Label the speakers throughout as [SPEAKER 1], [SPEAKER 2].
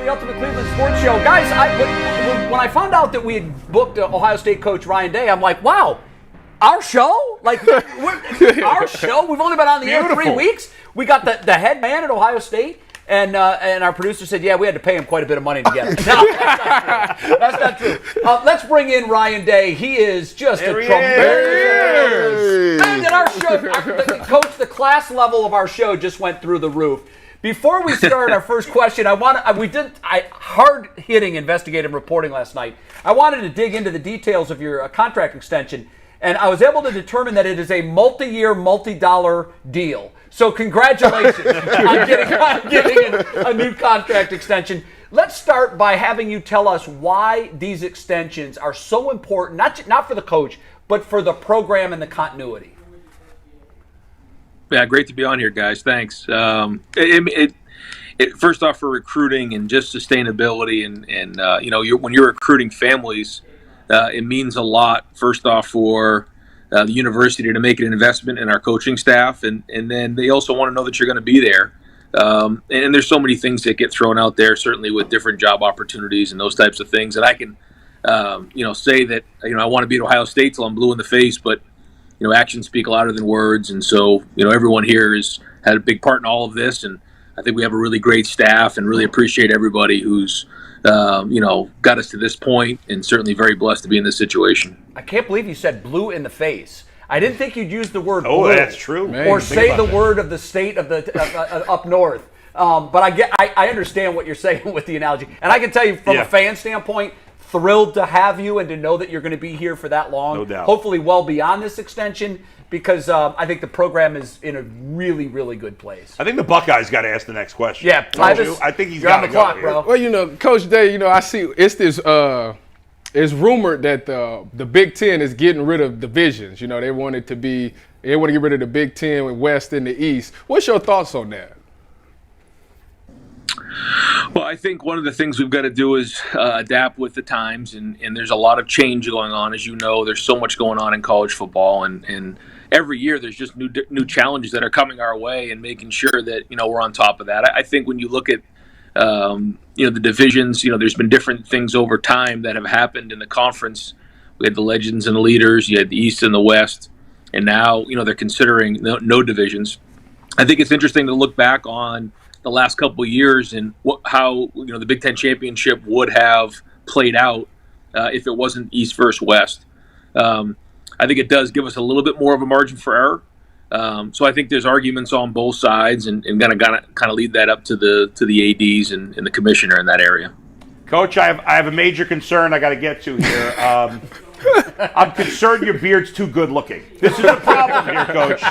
[SPEAKER 1] the Ultimate Cleveland Sports Show. Guys, when I found out that we had booked Ohio State coach Ryan Day, I'm like, wow, our show? Like, our show? We've only been on the air 3 weeks. We got the head man at Ohio State, and our producer said, yeah, we had to pay him quite a bit of money to get him. No, that's not true. Let's bring in Ryan Day. He is just a tremendous. And our show, Coach, the class level of our show just went through the roof. Before we start our first question, we did hard-hitting investigative reporting last night. I wanted to dig into the details of your contract extension, and I was able to determine that it is a multi-year, multi-dollar deal. So congratulations on getting a new contract extension. Let's start by having you tell us why these extensions are so important, not for the coach, but for the program and the continuity.
[SPEAKER 2] Yeah, great to be on here, guys. Thanks. First off, for recruiting and just sustainability, and when you're recruiting families, it means a lot. First off, for the university to make an investment in our coaching staff, and then they also want to know that you're going to be there. And there's so many things that get thrown out there, certainly with different job opportunities and those types of things. And I can, say that I want to be at Ohio State till I'm blue in the face, but actions speak louder than words, and so everyone here has had a big part in all of this, and I think we have a really great staff, and really appreciate everybody who's got us to this point, and certainly very blessed to be in this situation.
[SPEAKER 1] I can't believe you said blue in the face. I didn't think you'd use the word blue.
[SPEAKER 3] Oh, that's true.
[SPEAKER 1] Or say the word of the state of the up north. But I understand what you're saying with the analogy, and I can tell you from a fan standpoint, thrilled to have you and to know that you're going to be here for that long.
[SPEAKER 3] No doubt.
[SPEAKER 1] Hopefully well beyond this extension, because I think the program is in a really, really good place.
[SPEAKER 3] I think the Buckeyes got to ask the next question.
[SPEAKER 1] Yeah, Tyvis,
[SPEAKER 3] I think he's
[SPEAKER 1] got
[SPEAKER 3] got
[SPEAKER 1] on the clock, bro.
[SPEAKER 4] Well, Coach Day, I see it's this. It's rumored that the Big Ten is getting rid of divisions. They want to get rid of the Big Ten with West and the East. What's your thoughts on that?
[SPEAKER 2] Well, I think one of the things we've got to do is adapt with the times, and there's a lot of change going on. As you know, there's so much going on in college football, and every year there's just new challenges that are coming our way, and making sure that we're on top of that. I think when you look at the divisions, there's been different things over time that have happened in the conference. We had the legends and the leaders, you had the East and the West, and now they're considering no divisions. I think it's interesting to look back on the last couple of years and how the Big Ten championship would have played out if it wasn't East versus West. I think it does give us a little bit more of a margin for error. So I think there's arguments on both sides, and gonna kind of lead that up to the ADs and the commissioner in that area.
[SPEAKER 3] Coach, I have a major concern I got to get to here. I'm concerned your beard's too good looking. This is the problem here, Coach.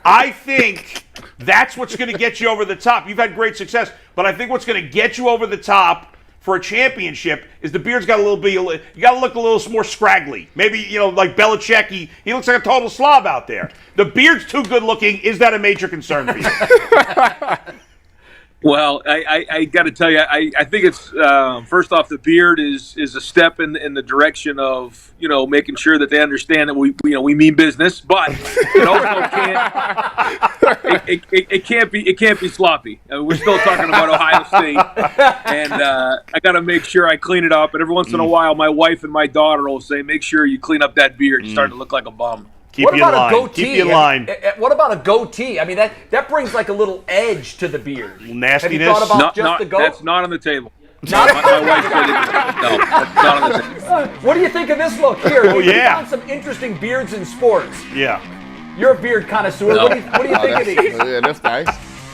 [SPEAKER 3] I think that's what's going to get you over the top. You've had great success, but I think what's going to get you over the top for a championship is the beard's got a little bit. You got to look a little more scraggly. Maybe like Belichick. He looks like a total slob out there. The beard's too good looking. Is that a major concern for you?
[SPEAKER 2] Well, I got to tell you, I think it's first off, the beard is a step in the direction of making sure that they understand that we mean business, but it also can't be sloppy. We're still talking about Ohio State, and I got to make sure I clean it up. And every once in a while, my wife and my daughter will say, "Make sure you clean up that beard. You're starting to look like a bum."
[SPEAKER 3] Keep you in line. Keep you in line.
[SPEAKER 1] What about a goatee? I mean, that brings like a little edge to the beard.
[SPEAKER 3] Nastiness.
[SPEAKER 1] Have you thought about just the goat?
[SPEAKER 2] That's not on the table.
[SPEAKER 1] My
[SPEAKER 2] wife said no, that's not on the table.
[SPEAKER 1] What do you think of this look here? We've
[SPEAKER 3] yeah.
[SPEAKER 1] found some interesting beards in sports.
[SPEAKER 3] Yeah.
[SPEAKER 1] You're a beard connoisseur.
[SPEAKER 2] No.
[SPEAKER 1] What do you think of these?
[SPEAKER 5] Yeah, that's nice.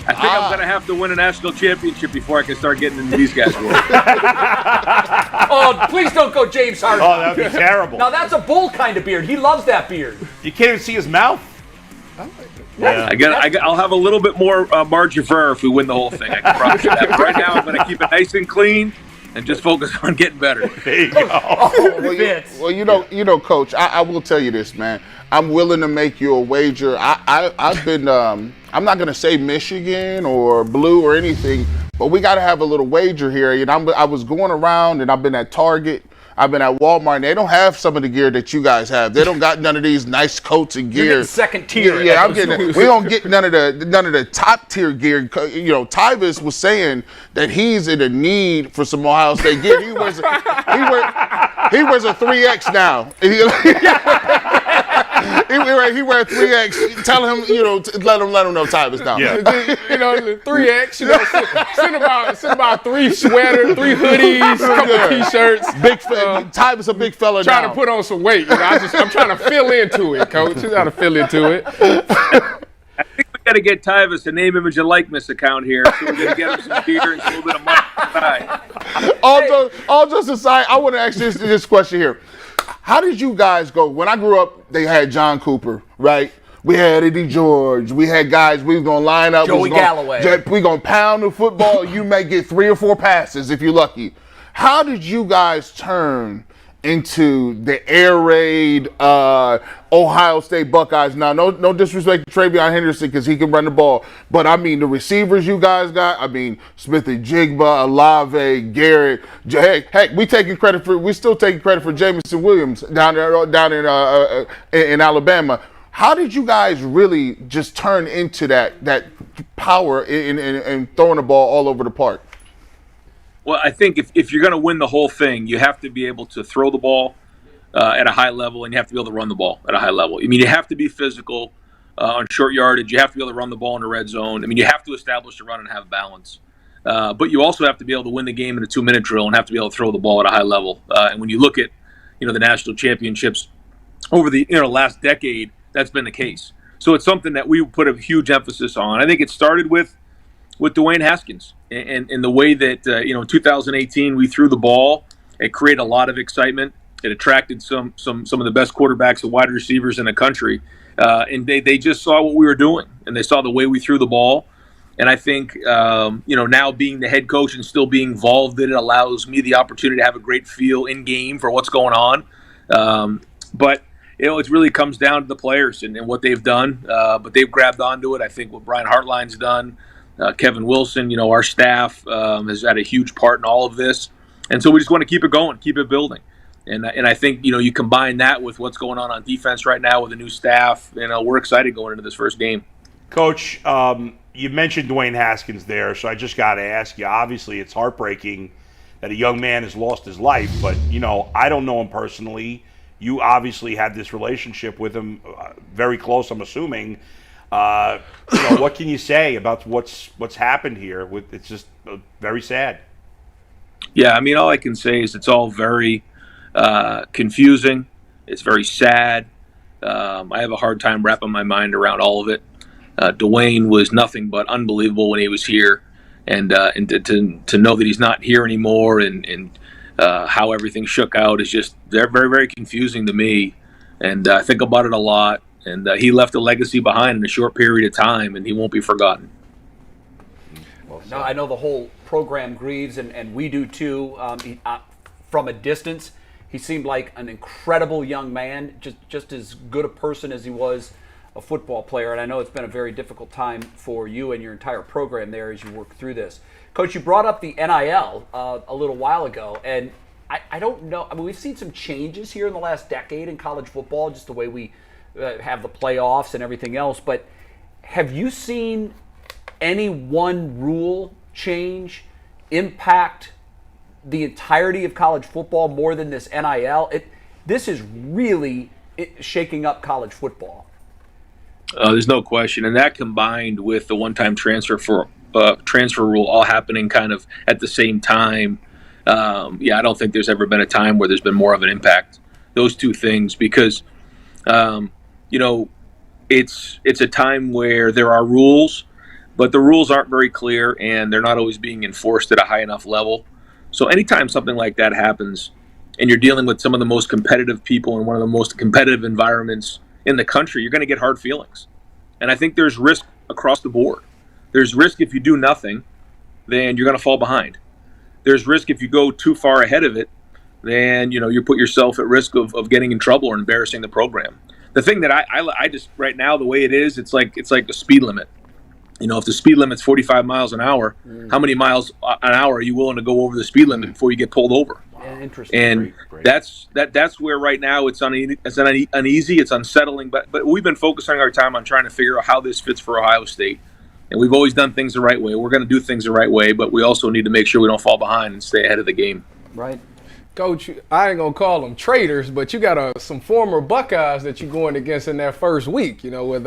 [SPEAKER 2] I think I'm going to have to win a national championship before I can start getting into these guys' work.
[SPEAKER 1] Oh, please don't go James Harden.
[SPEAKER 3] Oh, that would be terrible.
[SPEAKER 1] Now, that's a bull kind of beard. He loves that beard.
[SPEAKER 3] You can't even see his mouth.
[SPEAKER 2] Yeah. I'll have a little bit more margin for error if we win the whole thing. I can promise you that. But right now, I'm going to keep it nice and clean and just focus on getting better.
[SPEAKER 3] There you go.
[SPEAKER 5] Coach, I will tell you this, man. I'm willing to make you a wager. I've been, I'm not going to say Michigan or blue or anything, but we got to have a little wager here. I was going around, and I've been at Target. I've been at Walmart, and they don't have some of the gear that you guys have. They don't got none of these nice coats and gear.
[SPEAKER 1] You're getting second tier.
[SPEAKER 5] Yeah, I'm getting it. We don't get none of the top tier gear. You know, Tyvis was saying that he's in a need for some Ohio State gear. He wears a 3X now. He wear 3X. Tell him, you know, let him know Tyvis now.
[SPEAKER 3] Yeah.
[SPEAKER 4] You know, 3X. You know, send about 3 sweaters, 3 hoodies, a couple T-shirts.
[SPEAKER 5] Tyvis a big fella now.
[SPEAKER 4] Trying to put on some weight. You know, I'm trying to fill into it, Coach. You got to fill into it.
[SPEAKER 2] I think we got to get Tyvis a name, image, and likeness account here. So we're going to get him some gear and a little bit of money.
[SPEAKER 5] All just aside, I want to ask this question here. How did you guys go? When I grew up, they had John Cooper, right? We had Eddie George. We had guys, we was going to line up.
[SPEAKER 1] Joey Galloway.
[SPEAKER 5] We going to pound the football. You may get 3 or 4 passes if you're lucky. How did you guys turn into the air raid Ohio State Buckeyes? Now, no disrespect to Travion Henderson because he can run the ball, but I mean the receivers you guys got. I mean Smith and Jigba, Olave, Garrett. Heck, we still taking credit for Jameson Williams down in Alabama. How did you guys really just turn into that power in throwing the ball all over the park?
[SPEAKER 2] Well, I think if you're going to win the whole thing, you have to be able to throw the ball at a high level, and you have to be able to run the ball at a high level. I mean, you have to be physical on short yardage. You have to be able to run the ball in the red zone. I mean, you have to establish the run and have balance. But you also have to be able to win the game in a 2-minute drill and have to be able to throw the ball at a high level. And when you look at, the national championships over the last decade, that's been the case. So it's something that we put a huge emphasis on. I think it started with Dwayne Haskins and the way that, in 2018 we threw the ball. It created a lot of excitement. It attracted some of the best quarterbacks and wide receivers in the country. And they just saw what we were doing, and they saw the way we threw the ball. And I think, now being the head coach and still being involved in it allows me the opportunity to have a great feel in game for what's going on. But it really comes down to the players and what they've done. But they've grabbed onto it. I think what Brian Hartline's done, Kevin Wilson, our staff has had a huge part in all of this. And so we just want to keep it going, keep it building. And I think, you combine that with what's going on defense right now with the new staff, we're excited going into this first game.
[SPEAKER 3] Coach, you mentioned Dwayne Haskins there, so I just got to ask you, obviously it's heartbreaking that a young man has lost his life, but, I don't know him personally. You obviously had this relationship with him, very close, I'm assuming. What can you say about what's happened here? It's just very sad.
[SPEAKER 2] Yeah, I mean, all I can say is it's all very confusing. It's very sad. I have a hard time wrapping my mind around all of it. Dwayne was nothing but unbelievable when he was here, and to know that he's not here anymore and how everything shook out is just very, very confusing to me. And I think about it a lot. And he left a legacy behind in a short period of time, and he won't be forgotten.
[SPEAKER 1] No, I know the whole program grieves, and we do too. From a distance, he seemed like an incredible young man, just as good a person as he was a football player. And I know it's been a very difficult time for you and your entire program there as you work through this. Coach, you brought up the NIL a little while ago, and I don't know. I mean, we've seen some changes here in the last decade in college football, just the way we have the playoffs and everything else. But have you seen any one rule change impact the entirety of college football more than this NIL? This is really shaking up college football.
[SPEAKER 2] There's no question, and that combined with the one-time transfer rule all happening kind of at the same time. I don't think there's ever been a time where there's been more of an impact. Those two things, because it's a time where there are rules, but the rules aren't very clear and they're not always being enforced at a high enough level. So anytime something like that happens and you're dealing with some of the most competitive people in one of the most competitive environments in the country, you're going to get hard feelings. And I think there's risk across the board. There's risk if you do nothing, then you're going to fall behind. There's risk if you go too far ahead of it, then you put yourself at risk of getting in trouble or embarrassing the program. The thing that I just right now, the way it is, it's like the speed limit. If the speed limit's 45 miles an hour, how many miles an hour are you willing to go over the speed limit before you get pulled over?
[SPEAKER 1] Interesting.
[SPEAKER 2] And
[SPEAKER 3] Great.
[SPEAKER 2] that's where right now it's uneasy, it's unsettling. But we've been focusing our time on trying to figure out how this fits for Ohio State. And we've always done things the right way. We're going to do things the right way, but we also need to make sure we don't fall behind and stay ahead of the game.
[SPEAKER 1] Right.
[SPEAKER 4] Coach, I ain't gonna call them traitors, but you got some former Buckeyes that you're going against in that first week. You know, with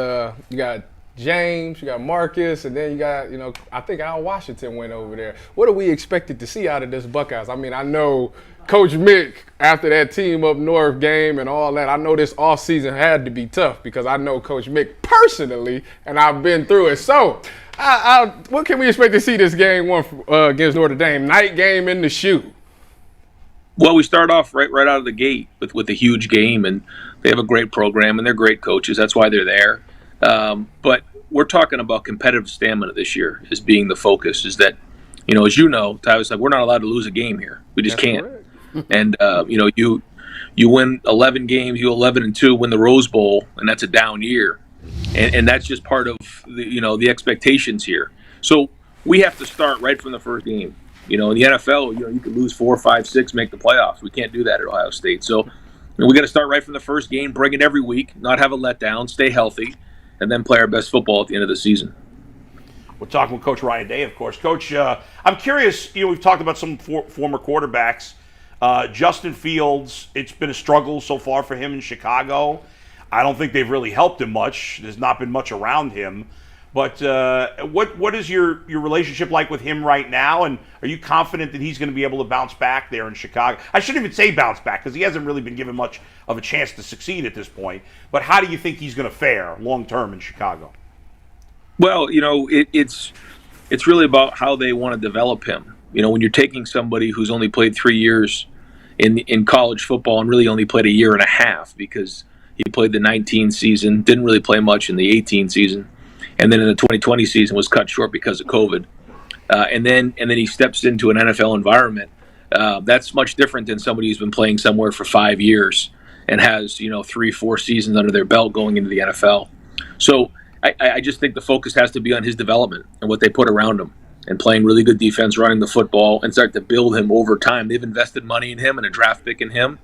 [SPEAKER 4] you got James, you got Marcus, and then you got, I think Al Washington went over there. What are we expected to see out of this Buckeyes? I mean, I know Coach Mick, after that team up north game and all that, I know this offseason had to be tough because I know Coach Mick personally, and I've been through it. So, what can we expect to see this game one against Notre Dame? Night game in the shoe.
[SPEAKER 2] Well, we start off right out of the gate with a huge game, and they have a great program, and they're great coaches. That's why they're there. But we're talking about competitive stamina this year as being the focus. Is that, as you know, Tyvis, we're not allowed to lose a game here. We just can't. And you win 11 games, you 11-2, win the Rose Bowl, and that's a down year, and that's just part of the expectations here. So we have to start right from the first game. In the NFL, you could lose 4, 5, 6, make the playoffs. We can't do that at Ohio State. So we got to start right from the first game, bring it every week, not have a letdown, stay healthy, and then play our best football at the end of the season.
[SPEAKER 3] We're talking with Coach Ryan Day, of course. Coach, I'm curious, we've talked about some former quarterbacks. Justin Fields, it's been a struggle so far for him in Chicago. I don't think they've really helped him much. There's not been much around him. But what is your relationship like with him right now? And are you confident that he's going to be able to bounce back there in Chicago? I shouldn't even say bounce back because he hasn't really been given much of a chance to succeed at this point. But how do you think he's going to fare long term in Chicago?
[SPEAKER 2] Well, it's really about how they want to develop him. When you're taking somebody who's only played 3 years in college football and really only played a year and a half because he played the 19 season, didn't really play much in the 18 season. And then in the 2020 season was cut short because of COVID. And then he steps into an NFL environment. That's much different than somebody who's been playing somewhere for 5 years and has 3, 4 seasons under their belt going into the NFL. So I just think the focus has to be on his development and what they put around him and playing really good defense, running the football, and start to build him over time. They've invested money in him and a draft pick in him.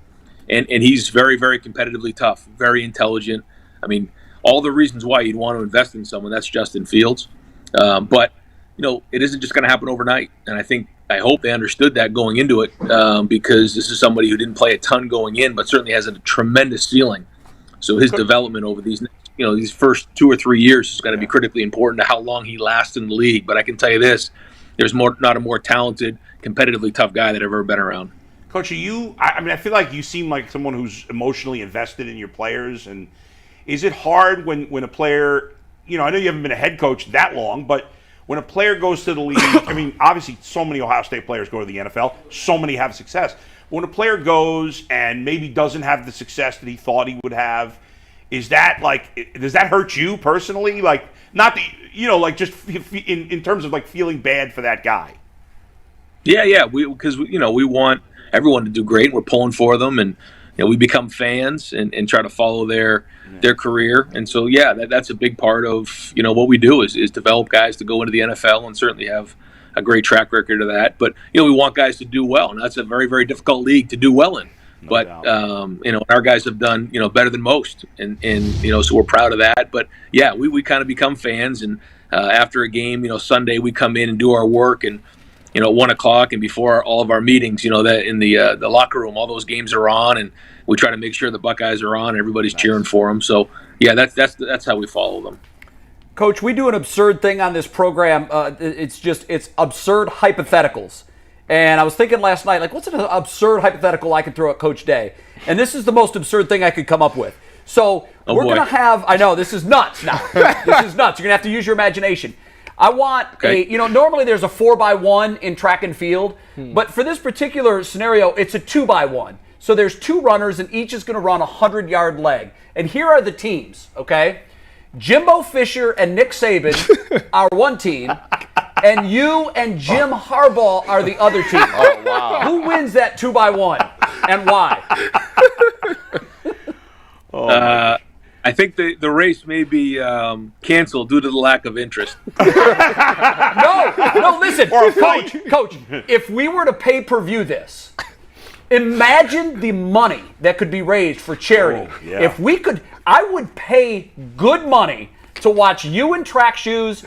[SPEAKER 2] And he's very, very competitively tough, very intelligent. I mean, all the reasons why you'd want to invest in someone, that's Justin Fields. But, it isn't just going to happen overnight. And I hope they understood that going into it because this is somebody who didn't play a ton going in, but certainly has a tremendous ceiling. So his development over these first 2 or 3 years is going to be critically important to how long he lasts in the league. But I can tell you this, there's not a more talented, competitively tough guy that I've ever been around.
[SPEAKER 3] Coach, I feel like you seem like someone who's emotionally invested in your players. And is it hard when a player, I know you haven't been a head coach that long, but when a player goes to the league, obviously so many Ohio State players go to the NFL, so many have success. But when a player goes and maybe doesn't have the success that he thought he would have, does that hurt you personally? Like, not the, just in terms of feeling bad for that guy.
[SPEAKER 2] Yeah, because we want everyone to do great. We're pulling for them, and we become fans and try to follow their career. And so, that's a big part of what we do is develop guys to go into the NFL and certainly have a great track record of that. But we want guys to do well, and that's a very, very difficult league to do well in. But our guys have done better than most, and so we're proud of that. But we kind of become fans, and after a game, Sunday we come in and do our work, and at 1 o'clock and before all of our meetings, that in the locker room, all those games are on, and we try to make sure the Buckeyes are on. And everybody's cheering for them. So that's how we follow them.
[SPEAKER 1] Coach, we do an absurd thing on this program. It's absurd hypotheticals. And I was thinking last night, what's an absurd hypothetical I could throw at Coach Day? And this is the most absurd thing I could come up with. So we're going to have, I know, this is nuts now. This is nuts. You're going to have to use your imagination. I want normally there's a 4x1 in track and field, but for this particular scenario, it's a 2x1. So there's 2 runners, and each is going to run a 100-yard leg. And here are the teams, okay? Jimbo Fisher and Nick Saban are one team, and you and Jim Harbaugh are the other team.
[SPEAKER 5] Oh, wow.
[SPEAKER 1] Who wins that 2x1 and why?
[SPEAKER 2] I think the race may be canceled due to the lack of interest.
[SPEAKER 1] No, listen, Coach, if we were to pay-per-view this, Imagine the money that could be raised for charity.
[SPEAKER 3] Oh, yeah.
[SPEAKER 1] If we could, I would pay good money to watch you in track shoes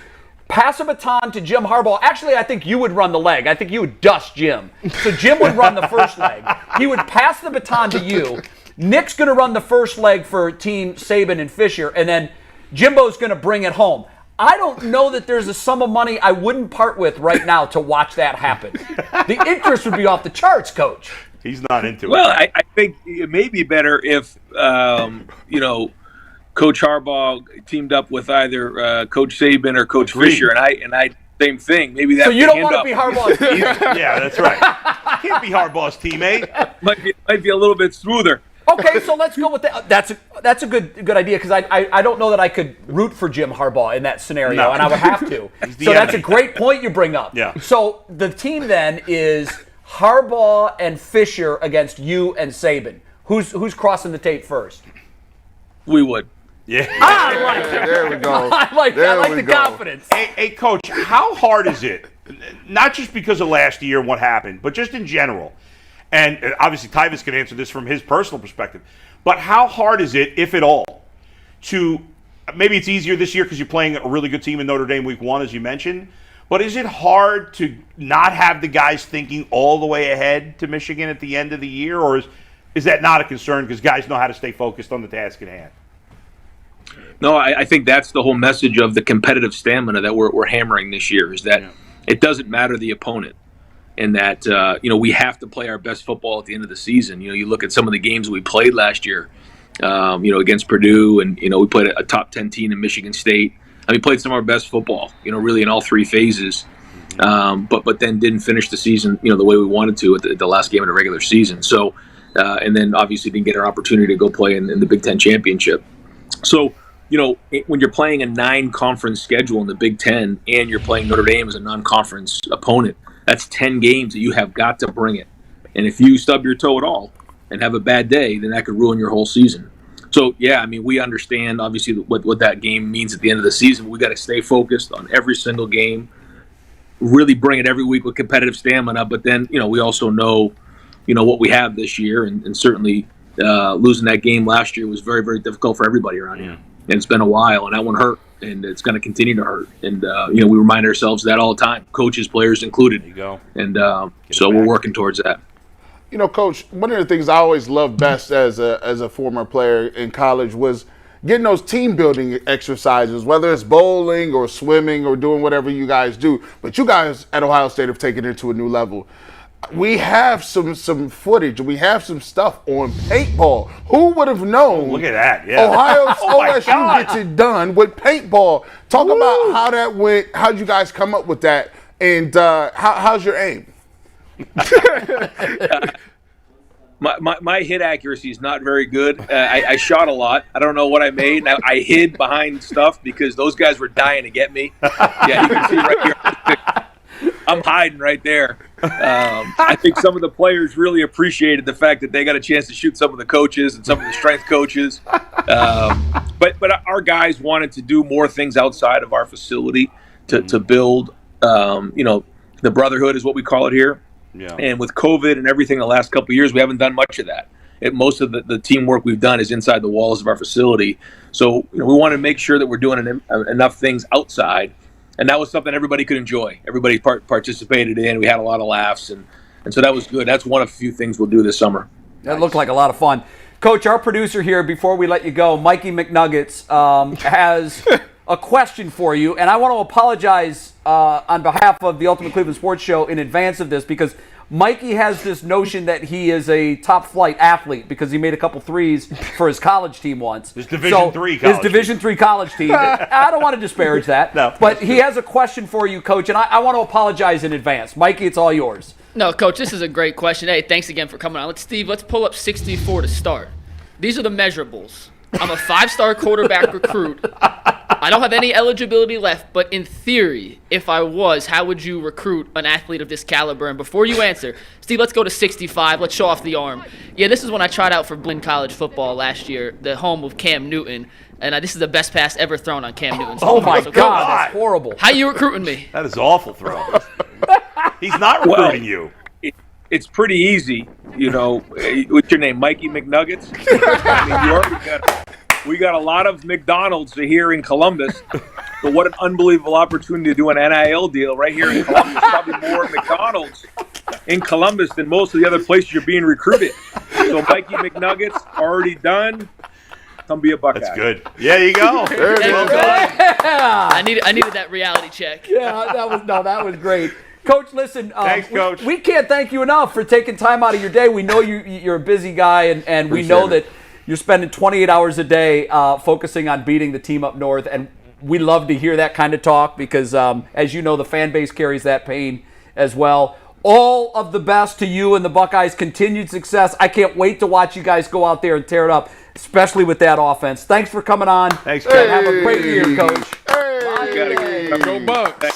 [SPEAKER 1] pass a baton to Jim Harbaugh. Actually, I think you would run the leg. I think you would dust Jim. So Jim would run the first leg. He would pass the baton to you. Nick's going to run the first leg for Team Saban and Fisher, and then Jimbo's going to bring it home. I don't know that there's a sum of money I wouldn't part with right now to watch that happen. The interest would be off the charts, Coach.
[SPEAKER 3] He's not into it.
[SPEAKER 2] Well, I think it may be better if, Coach Harbaugh teamed up with either Coach Saban or Coach Fisher, and I same thing. Maybe that.
[SPEAKER 1] So you don't want to be Harbaugh's teammate?
[SPEAKER 3] Yeah, that's right. Can't be Harbaugh's teammate.
[SPEAKER 2] Might be a little bit smoother.
[SPEAKER 1] Okay, so let's go with that. That's a good idea because I don't know that I could root for Jim Harbaugh in that scenario,
[SPEAKER 3] No.
[SPEAKER 1] And I would have to. So that's a great point you bring up.
[SPEAKER 3] Yeah.
[SPEAKER 1] So the team then is Harbaugh and Fisher against you and Saban. Who's crossing the tape first?
[SPEAKER 2] We would.
[SPEAKER 3] Yeah.
[SPEAKER 1] I like it.
[SPEAKER 5] There we go.
[SPEAKER 1] I like the confidence.
[SPEAKER 3] Hey, Coach, how hard is it, not just because of last year and what happened, but just in general? And obviously Tyvis can answer this from his personal perspective, but how hard is it, if at all, to – maybe it's easier this year because you're playing a really good team in Notre Dame week 1, as you mentioned, but is it hard to not have the guys thinking all the way ahead to Michigan at the end of the year, or is that not a concern because guys know how to stay focused on the task at hand?
[SPEAKER 2] No, I think that's the whole message of the competitive stamina that we're hammering this year is that it doesn't matter the opponent, and that we have to play our best football at the end of the season. You look at some of the games we played last year, against Purdue, and we played a top 10 team in Michigan State. I mean, played some of our best football, really in all three phases, but then didn't finish the season, the way we wanted to at the last game of the regular season. So, and then obviously didn't get our opportunity to go play in the Big Ten championship. So, when you're playing a 9-conference schedule in the Big Ten and you're playing Notre Dame as a non-conference opponent, that's 10 games that you have got to bring it. And if you stub your toe at all and have a bad day, then that could ruin your whole season. So, yeah, I mean, we understand, obviously, what that game means at the end of the season. We got to stay focused on every single game, really bring it every week with competitive stamina. But then, we also know, what we have this year. And certainly losing that game last year was very, very difficult for everybody around here. And it's been a while, and that one hurt, and it's going to continue to hurt. And, we remind ourselves of that all the time, coaches, players included.
[SPEAKER 3] There you go.
[SPEAKER 2] And so we're working towards that.
[SPEAKER 5] Coach, one of the things I always loved best as a former player in college was getting those team building exercises, whether it's bowling or swimming or doing whatever you guys do. But you guys at Ohio State have taken it to a new level. We have some footage. We have some stuff on paintball. Who would have known?
[SPEAKER 3] Look at that. Yeah.
[SPEAKER 5] OSU gets it done with paintball. Talk about how that went. How'd you guys come up with that? And how's your aim?
[SPEAKER 2] My hit accuracy is not very good. I shot a lot. I don't know what I made. I hid behind stuff because those guys were dying to get me. Yeah, you can see right here. I'm hiding right there. I think some of the players really appreciated the fact that they got a chance to shoot some of the coaches and some of the strength coaches. But our guys wanted to do more things outside of our facility to build, the brotherhood is what we call it here.
[SPEAKER 3] Yeah. And
[SPEAKER 2] with COVID and everything the last couple of years, we haven't done much of that. Most of the teamwork we've done is inside the walls of our facility. So we want to make sure that we're doing enough things outside. And that was something everybody could enjoy. Everybody participated in. We had a lot of laughs. And so that was good. That's one of a few things we'll do this summer.
[SPEAKER 1] That looked like a lot of fun. Coach, our producer here, before we let you go, Mikey McNuggets, has a question for you. And I want to apologize on behalf of the Ultimate Cleveland Sports Show in advance of this because Mikey has this notion that he is a top-flight athlete because he made a couple threes for his college team once.
[SPEAKER 3] His Division III
[SPEAKER 1] college team. I don't want to disparage that.
[SPEAKER 3] No,
[SPEAKER 1] but he has a question for you, Coach, and I want to apologize in advance. Mikey, it's all yours.
[SPEAKER 6] No, Coach, this is a great question. Hey, thanks again for coming on. Let's pull up 64 to start. These are the measurables. I'm a 5-star quarterback recruit. I don't have any eligibility left, but in theory, if I was, how would you recruit an athlete of this caliber? And before you answer, Steve, let's go to 65. Let's show off the arm. Yeah, this is when I tried out for Blinn College football last year, the home of Cam Newton. And this is the best pass ever thrown on Cam Newton.
[SPEAKER 1] Oh, my God, that's horrible.
[SPEAKER 6] How you recruiting me?
[SPEAKER 3] that is awful throw. He's not recruiting you.
[SPEAKER 2] it's pretty easy. What's your name, Mikey McNuggets? I mean, we got a lot of McDonald's here in Columbus. So what an unbelievable opportunity to do an NIL deal right here in Columbus. Probably more McDonald's in Columbus than most of the other places you're being recruited. So Mikey McNuggets already done. Come be a Buckeye.
[SPEAKER 3] That's good. Yeah, you go.
[SPEAKER 1] Yeah.
[SPEAKER 6] I needed that reality check.
[SPEAKER 1] Yeah, that was great. Coach, listen,
[SPEAKER 3] Thanks, Coach.
[SPEAKER 1] We can't thank you enough for taking time out of your day. We know you're a busy guy, and we know that you're spending 28 hours a day focusing on beating the team up north, and we love to hear that kind of talk because, as you know, the fan base carries that pain as well. All of the best to you and the Buckeyes. Continued success. I can't wait to watch you guys go out there and tear it up, especially with that offense. Thanks for coming on.
[SPEAKER 3] Thanks,
[SPEAKER 1] and
[SPEAKER 3] Coach.
[SPEAKER 1] have a great year, Coach.
[SPEAKER 5] Hey.
[SPEAKER 4] Go Bucks.